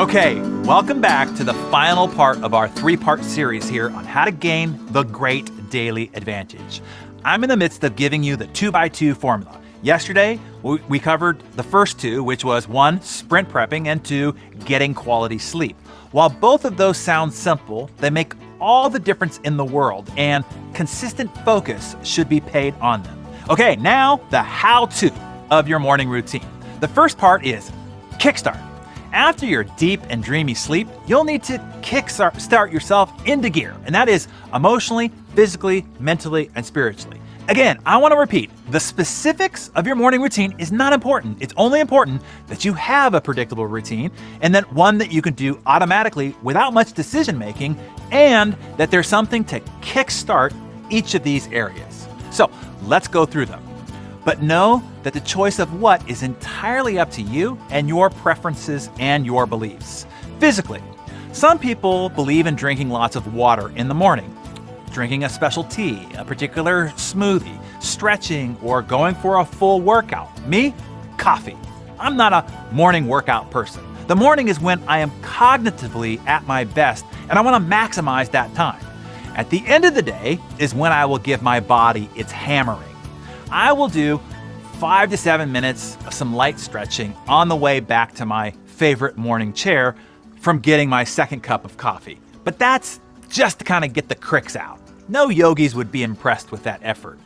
Okay, welcome back to the final part of our three-part series here on how to gain the great daily advantage. I'm in the midst of giving you the 2x2 formula. Yesterday, we covered the first two, which was 1, sprint prepping, and 2, getting quality sleep. While both of those sound simple, they make all the difference in the world, and consistent focus should be paid on them. Okay, now the how-to of your morning routine. The first part is Kickstart. After your deep and dreamy sleep, you'll need to kickstart yourself into gear, and that is emotionally, physically, mentally, and spiritually. Again, I want to repeat, the specifics of your morning routine is not important. It's only important that you have a predictable routine and that one that you can do automatically without much decision making, and that there's something to kickstart each of these areas. So let's go through them. But know that the choice of what is entirely up to you and your preferences and your beliefs. Physically, some people believe in drinking lots of water in the morning, drinking a special tea, a particular smoothie, stretching, or going for a full workout. Me, coffee. I'm not a morning workout person. The morning is when I am cognitively at my best, and I want to maximize that time. At the end of the day is when I will give my body its hammering. I will do 5 to 7 minutes of some light stretching on the way back to my favorite morning chair from getting my second cup of coffee. But that's just to kind of get the cricks out. No yogis would be impressed with that effort.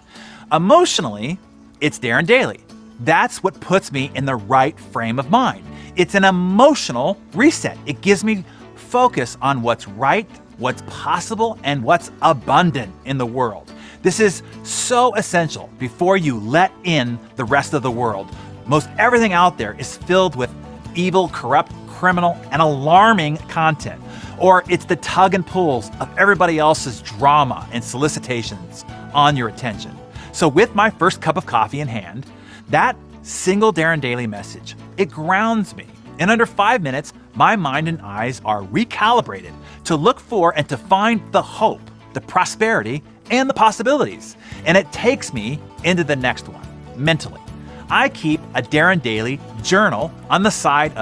Emotionally, it's Darren Daily. That's what puts me in the right frame of mind. It's an emotional reset. It gives me focus on what's right, what's possible, and what's abundant in the world. This is so essential before you let in the rest of the world. Most everything out there is filled with evil, corrupt, criminal, and alarming content. Or it's the tug and pulls of everybody else's drama and solicitations on your attention. So with my first cup of coffee in hand, that single Darren Daily message, it grounds me. In under 5 minutes, my mind and eyes are recalibrated to look for and to find the hope, the prosperity, and the possibilities. And it takes me into the next one, mentally. I keep a Darren Daily journal on the side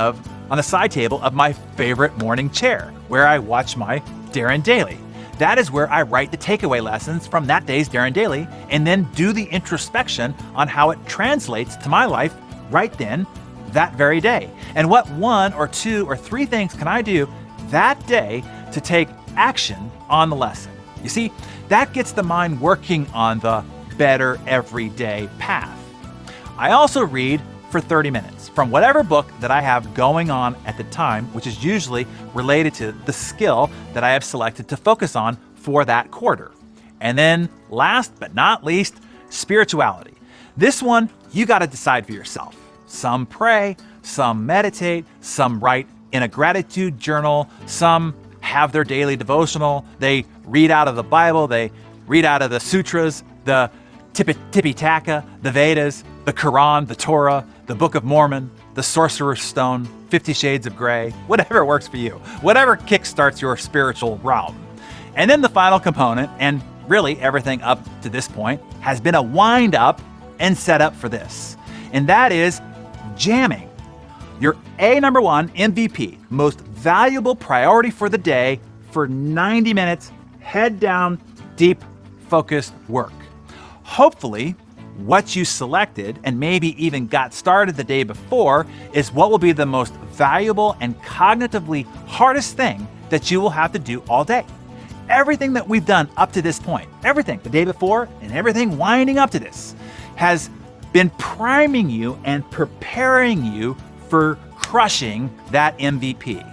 table of my favorite morning chair, where I watch my Darren Daily. That is where I write the takeaway lessons from that day's Darren Daily and then do the introspection on how it translates to my life right then, that very day. And what 1 or 2 or 3 things can I do that day to take action on the lesson? You see, that gets the mind working on the better everyday path. I also read for 30 minutes from whatever book that I have going on at the time, which is usually related to the skill that I have selected to focus on for that quarter. And then last but not least, spirituality. This one, you got to decide for yourself. Some pray, some meditate, some write in a gratitude journal, some have their daily devotional, they read out of the Bible, they read out of the sutras, the Tipitaka, the Vedas, the Quran, the Torah, the Book of Mormon, the Sorcerer's Stone, 50 Shades of Grey, whatever works for you, whatever kickstarts your spiritual realm. And then the final component, and really everything up to this point, has been a wind up and set up for this. And that is jamming. Your number 1 MVP, most valuable priority for the day for 90 minutes, head down, deep, focused work. Hopefully, what you selected and maybe even got started the day before is what will be the most valuable and cognitively hardest thing that you will have to do all day. Everything that we've done up to this point, everything the day before and everything winding up to this, has been priming you and preparing you for crushing that MVP.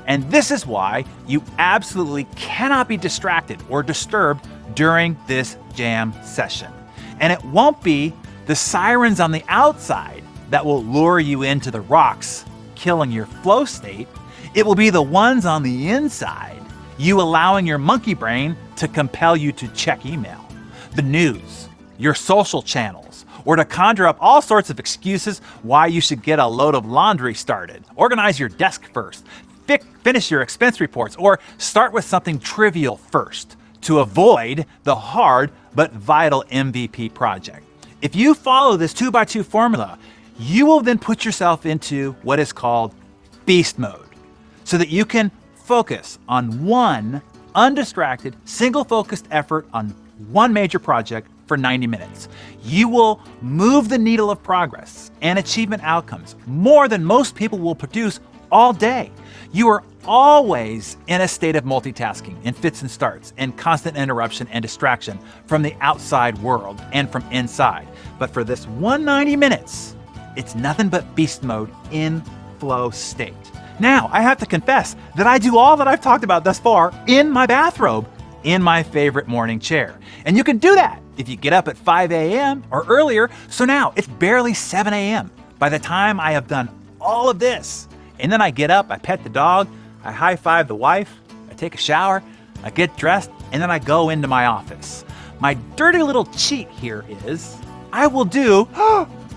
And this is why you absolutely cannot be distracted or disturbed during this jam session. And it won't be the sirens on the outside that will lure you into the rocks, killing your flow state. It will be the ones on the inside, you allowing your monkey brain to compel you to check email, the news, your social channels, or to conjure up all sorts of excuses why you should get a load of laundry started. Organize your desk first, finish your expense reports, or start with something trivial first to avoid the hard but vital MVP project. If you follow this 2x2 formula, you will then put yourself into what is called beast mode. so that you can focus on one undistracted, single-focused effort on one major project for 90 minutes. You will move the needle of progress and achievement outcomes more than most people will produce all day. You are always in a state of multitasking and fits and starts and constant interruption and distraction from the outside world and from inside. But for this 190 minutes, it's nothing but beast mode in flow state. Now, I have to confess that I do all that I've talked about thus far in my bathrobe, in my favorite morning chair. And you can do that if you get up at 5 a.m. or earlier. So now it's barely 7 a.m. by the time I have done all of this. And then I get up, I pet the dog, I high-five the wife, I take a shower, I get dressed, and then I go into my office. My dirty little cheat here is I will do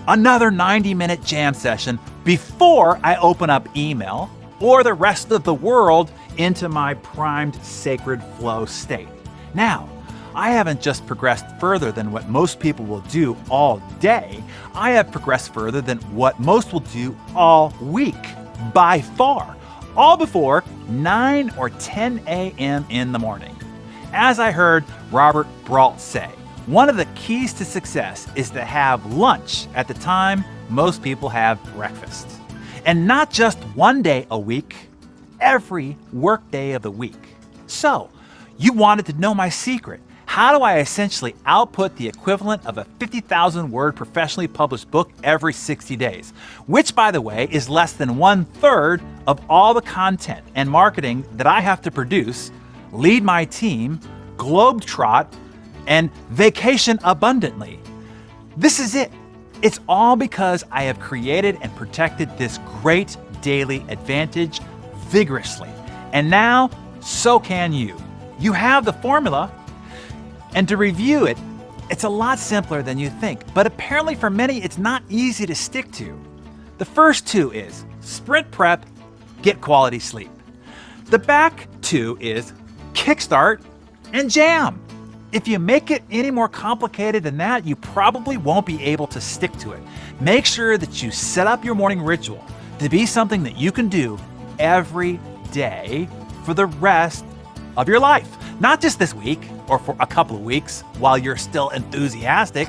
another 90-minute jam session before I open up email or the rest of the world into my primed sacred flow state. Now, I haven't just progressed further than what most people will do all day. I have progressed further than what most will do all week, by far, all before 9 or 10 a.m. in the morning. As I heard Robert Brault say, one of the keys to success is to have lunch at the time most people have breakfast. And not just one day a week, every work day of the week. So, you wanted to know my secret. How do I essentially output the equivalent of a 50,000-word professionally published book every 60 days? Which, by the way, is less than 1/3 of all the content and marketing that I have to produce, lead my team, globetrot, and vacation abundantly. This is it. It's all because I have created and protected this great daily advantage vigorously. And now, so can you. You have the formula. And to review it, it's a lot simpler than you think. But apparently for many, it's not easy to stick to. The first two is sprint prep, get quality sleep. The back two is kickstart and jam. If you make it any more complicated than that, you probably won't be able to stick to it. Make sure that you set up your morning ritual to be something that you can do every day for the rest of your life. Not just this week or for a couple of weeks while you're still enthusiastic.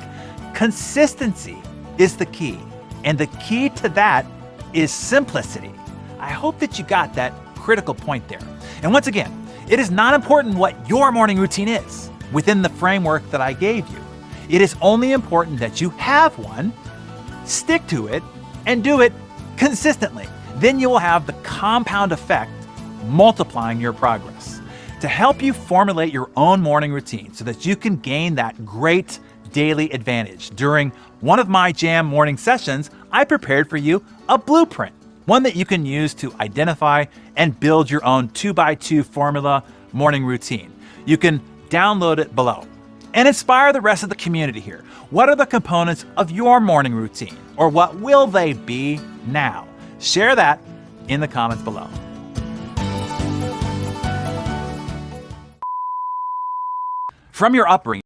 Consistency is the key. And the key to that is simplicity. I hope that you got that critical point there. And once again, it is not important what your morning routine is within the framework that I gave you. It is only important that you have one, stick to it, and do it consistently. Then you will have the compound effect multiplying your progress. To help you formulate your own morning routine so that you can gain that great daily advantage, during one of my Jam morning sessions, I prepared for you a blueprint, one that you can use to identify and build your own 2x2 formula morning routine. You can download it below and inspire the rest of the community here. What are the components of your morning routine, or what will they be now? Share that in the comments below. From your upbringing,